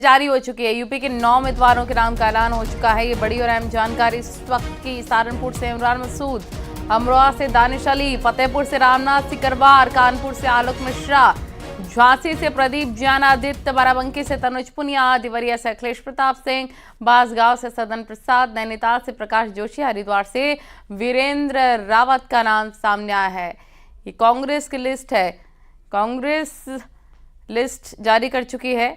जारी हो चुकी है। यूपी के 9 उम्मीदवारों के नाम का ऐलान हो चुका है। ये बड़ी और अहम जानकारी इस वक्त की। सहारनपुर से इमरान मसूद, अमरोहा से दानिश अली, फतेहपुर से रामनाथ सिकरवार, कानपुर से आलोक मिश्रा, झांसी से प्रदीप जैन आदित्य, बाराबंकी से तनुज पुनिया, देवरिया से अखिलेश प्रताप सिंह, बांसगांव से सदन प्रसाद, नैनीताल से प्रकाश जोशी, हरिद्वार से वीरेंद्र रावत का नाम सामने आया है। ये कांग्रेस की लिस्ट है। कांग्रेस लिस्ट जारी कर चुकी है।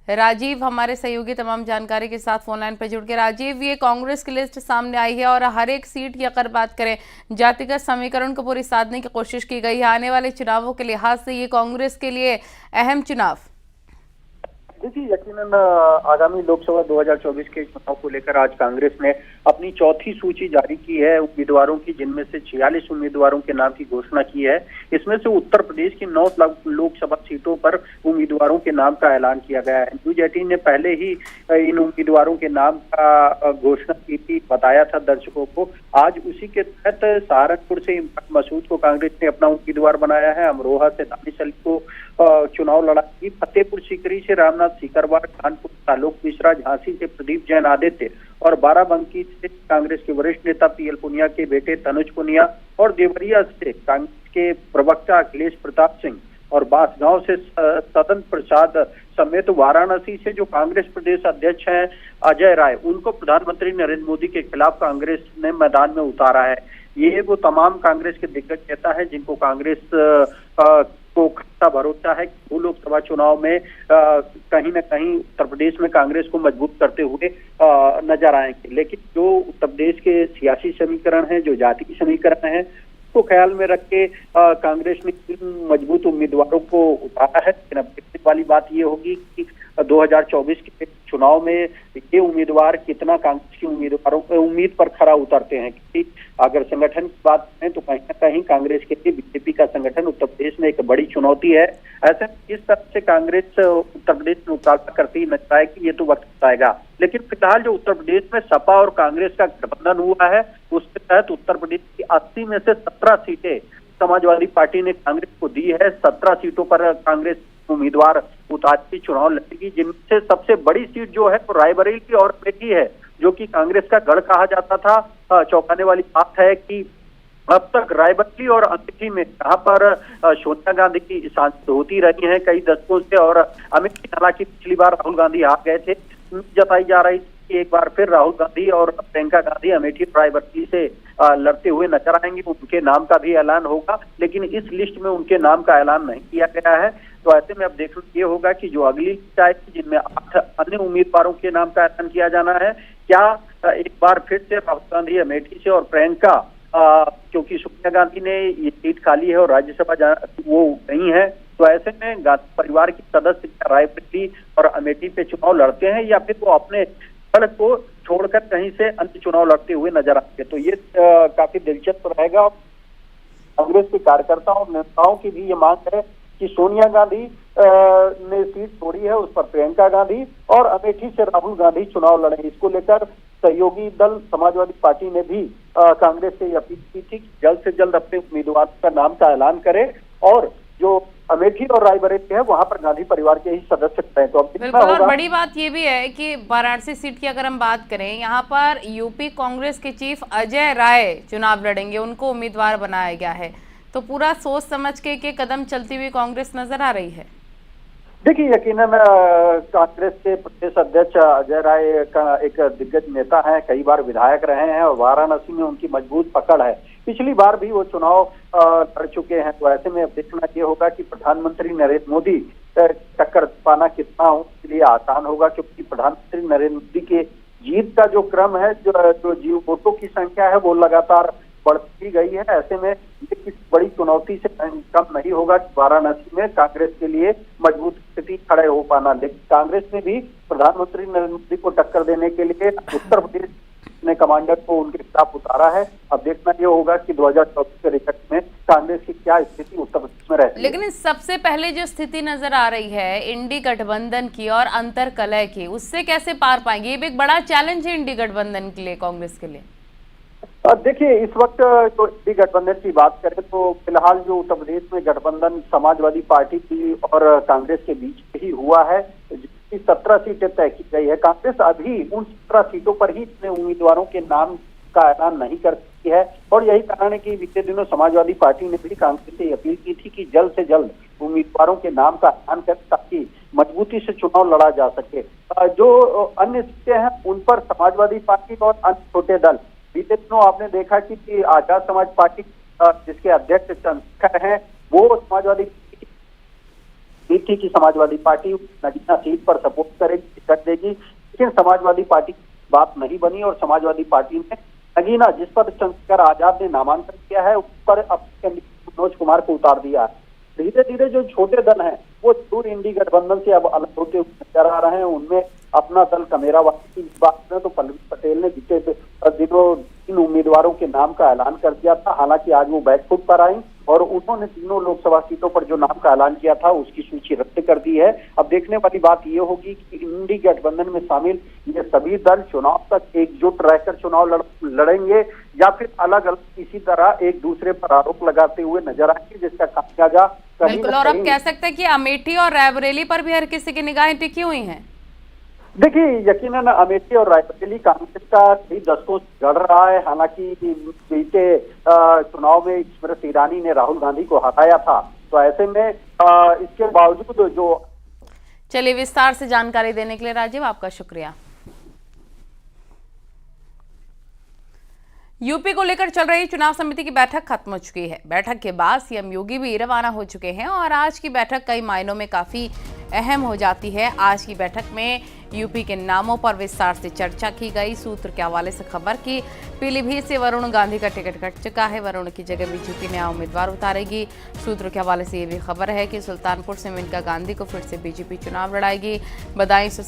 राजीव हमारे सहयोगी तमाम जानकारी के साथ फोन लाइन पर जुड़ के। राजीव, ये कांग्रेस की लिस्ट सामने आई है और हर एक सीट की अगर बात करें, जातिगत समीकरण को पूरी साधने की कोशिश की गई है। आने वाले चुनावों के लिहाज से ये कांग्रेस के लिए अहम चुनाव। देखिए, यकीनन आगामी लोकसभा 2024 के चुनाव को लेकर आज कांग्रेस ने अपनी चौथी सूची जारी की है उम्मीदवारों की, जिनमें से 46 उम्मीदवारों के नाम की घोषणा की है। इसमें से उत्तर प्रदेश की 9 लोकसभा सीटों पर उम्मीदवारों के नाम का ऐलान किया गया है। न्यूज 18 ने पहले ही इन उम्मीदवारों के नाम का घोषणा की थी, बताया था दर्शकों को। आज उसी के तहत सहारनपुर से इमरान मसूद को कांग्रेस ने अपना उम्मीदवार बनाया है, अमरोहा से दानिश अली को चुनाव लड़ाई, फतेहपुर सीकरी से रामनाथ सिकरवार, कानपुर से आलोक मिश्रा, झांसी से प्रदीप जैन आदित्य और बाराबंकी से कांग्रेस के वरिष्ठ नेता पीएल पुनिया के बेटे तनुज पुनिया और देवरिया से कांग्रेस के प्रवक्ता अखिलेश प्रताप सिंह और बांसगांव से सदन प्रसाद समेत वाराणसी से जो कांग्रेस प्रदेश अध्यक्ष हैं अजय राय, उनको प्रधानमंत्री नरेंद्र मोदी के खिलाफ कांग्रेस ने मैदान में उतारा है। ये वो तमाम कांग्रेस के दिग्गज नेता है जिनको कांग्रेस को खासा भरोसा है कि वो लोकसभा चुनाव में कहीं न कहीं उत्तर प्रदेश में कांग्रेस को मजबूत करते हुए नजर आएंगे। लेकिन जो उत्तर प्रदेश के सियासी समीकरण है, जो जातीय समीकरण है, उसको ख्याल में रख के कांग्रेस ने मजबूत उम्मीदवारों को उतारा है। लेकिन अब देखने वाली बात ये होगी कि 2024 के चुनाव में ये उम्मीदवार कितना कांग्रेस की उम्मीदवारों उम्मीद पर खरा उतरते हैं। क्योंकि अगर संगठन की बात करें तो कहीं न कहीं कांग्रेस के लिए बीजेपी का संगठन उत्तर प्रदेश में एक बड़ी चुनौती है। ऐसे इस तरह से कांग्रेस उत्तर प्रदेश में मुकाबला करती नजर आएगी, ये तो वक्त बताएगा। लेकिन फिलहाल जो उत्तर प्रदेश में सपा और कांग्रेस का गठबंधन हुआ है, उसके तहत उत्तर प्रदेश की 80 में से 17 सीटें समाजवादी पार्टी ने कांग्रेस को दी है। 17 सीटों पर कांग्रेस उम्मीदवार उतार के चुनाव लड़ेगी, जिनसे सबसे बड़ी सीट जो है वो रायबरेली और अमेठी है, जो कि कांग्रेस का गढ़ कहा जाता था। चौंकाने वाली बात है कि अब तक रायबरेली और अमेठी में जहाँ पर सोनिया गांधी की सांसद होती रही हैं कई दशकों से, और अमेठी हालांकि पिछली बार राहुल गांधी हार गए थे, जताई जा रही थी कि एक बार फिर राहुल गांधी और प्रियंका गांधी अमेठी रायबरेली से लड़ते हुए नजर आएंगे। उनके नाम का भी ऐलान होगा, लेकिन इस लिस्ट में उनके नाम का ऐलान नहीं किया गया है। तो ऐसे में अब देखना ये होगा कि जो अगली लिस्ट आएगी, जिनमें 8 अन्य उम्मीदवारों के नाम का ऐलान किया जाना है, क्या एक बार फिर से राहुल गांधी अमेठी से और प्रियंका, क्योंकि सोनिया गांधी ने ये सीट खाली है और राज्यसभा वो नहीं है, तो ऐसे में गांधी परिवार के सदस्य रायबरेली और अमेठी पे चुनाव लड़ते हैं या फिर वो अपने दल को छोड़कर कहीं से अन्य चुनाव लड़ते हुए नजर आते हैं। तो ये काफी दिलचस्प रहेगा। कांग्रेस के कार्यकर्ताओं और नेताओं की भी ये मांग है कि सोनिया गांधी ने सीट छोड़ी है, उस पर प्रियंका गांधी और अमेठी से राहुल गांधी चुनाव लड़े। इसको लेकर सहयोगी दल समाजवादी पार्टी ने भी कांग्रेस से अपील की थी कि जल्द से जल्द अपने उम्मीदवार का नाम का ऐलान करे और जो अमेठी और रायबरेली है वहां पर गांधी परिवार के ही सदस्य रहे। तो अब बिल्कुल, और बड़ी बात ये भी है कि वाराणसी सीट की अगर हम बात करें, यहाँ पर यूपी कांग्रेस के चीफ अजय राय चुनाव लड़ेंगे, उनको उम्मीदवार बनाया गया है। तो पूरा सोच समझ के कदम चलती हुई कांग्रेस नजर आ रही है। देखिए, यकीनन कांग्रेस के प्रदेश अध्यक्ष अजय राय का एक दिग्गज नेता है, कई बार विधायक रहे हैं और वाराणसी में उनकी मजबूत पकड़ है। पिछली बार भी वो चुनाव लड़ चुके हैं। तो ऐसे में अब देखना ये होगा कि प्रधानमंत्री नरेंद्र मोदी टक्कर पाना कितना उनके लिए आसान होगा, क्योंकि प्रधानमंत्री नरेंद्र मोदी के जीत का जो क्रम है, जो वोटों की संख्या है, वो लगातार बढ़ती गई है। ऐसे में ये किसी बड़ी चुनौती से कम नहीं होगा कि वाराणसी में कांग्रेस के लिए मजबूत स्थिति खड़े हो पाना। लेकिन कांग्रेस ने भी प्रधानमंत्री नरेंद्र मोदी को टक्कर देने के लिए उत्तर प्रदेश ने कमांडर को उनके खिलाफ उतारा है। अब देखना ये होगा कि 2024 के रिजल्ट में कांग्रेस की क्या स्थिति उत्तर प्रदेश में रहती है। लेकिन सबसे पहले जो स्थिति नजर आ रही है इंडी गठबंधन की और अंतर कलह की, उससे कैसे पार पाएंगे? ये भी एक बड़ा चैलेंज है इंडी गठबंधन के लिए, कांग्रेस के लिए। देखिए, इस वक्त जो इंडी गठबंधन की बात करें तो फिलहाल जो उत्तर प्रदेश में गठबंधन समाजवादी पार्टी की और कांग्रेस के बीच ही हुआ है, की 17 सीटें तय की गई है। कांग्रेस अभी उन 17 सीटों पर ही अपने उम्मीदवारों के नाम का ऐलान नहीं कर सकती है और यही कारण है कि बीते दिनों समाजवादी पार्टी ने भी कांग्रेस से अपील की थी कि जल्द से जल्द उम्मीदवारों के नाम का ऐलान करें ताकि मजबूती से चुनाव लड़ा जा सके। जो अन्य सीटें हैं उन पर समाजवादी पार्टी और अन्य छोटे दल, बीते दिनों आपने देखा कि आजाद समाज पार्टी जिसके अध्यक्ष चंद्रशेखर हैं वो समाजवादी थी कि समाजवादी पार्टी नगीना सीट पर सपोर्ट करेगी, टिकट देगी, लेकिन समाजवादी पार्टी की बात नहीं बनी और समाजवादी पार्टी ने नगीना जिस पर चंद्रशेखर आजाद ने नामांकन किया है उस पर अपने मनोज कुमार को उतार दिया है। धीरे धीरे जो छोटे दल हैं वो जरूर इंडी गठबंधन से अब अलग होते हुए नजर आ रहे हैं। उनमें अपना दल कमेरावासी की बात करें तो पल्लवी पटेल ने बीते दिनों 3 उम्मीदवारों के नाम का ऐलान कर दिया था। हालांकि आज वो बैकफुट पर आई और उन्होंने तीनों लोकसभा सीटों पर जो नाम का ऐलान किया था उसकी सूची रद्द कर दी है। अब देखने वाली बात ये होगी कि इंडी गठबंधन में शामिल ये सभी दल चुनाव तक एकजुट रहकर चुनाव लड़ेंगे या फिर अलग अलग इसी तरह एक दूसरे पर आरोप लगाते हुए नजर आएंगे, जिसका खामियाजा बिल्कुल। और अब कह सकते हैं कि अमेठी और रायबरेली पर भी हर किसी की निगाहें टिकी हुई हैं। देखिए, यकीनन अमेठी और रायबरेली कांग्रेस का कई दशकों से लड़ रहा है। हालांकि बीते चुनाव में स्मृति ईरानी ने राहुल गांधी को हराया था, तो ऐसे में इसके बावजूद जो चलिए विस्तार से जानकारी देने के लिए राजीव आपका शुक्रिया। यूपी को लेकर चल रही चुनाव समिति की बैठक खत्म हो चुकी है। बैठक के बाद सीएम योगी भी रवाना हो चुके हैं और आज की बैठक कई मायनों में काफी अहम हो जाती है। आज की बैठक में यूपी के नामों पर विस्तार से चर्चा की गई। सूत्र के हवाले से खबर की पीलीभीत से वरुण गांधी का टिकट कट चुका है। वरुण की जगह बीजेपी नया उम्मीदवार उतारेगी। सूत्र के हवाले से ये भी खबर है कि सुल्तानपुर से मेनका गांधी को फिर से बीजेपी चुनाव लड़ाएगी। बदायूं से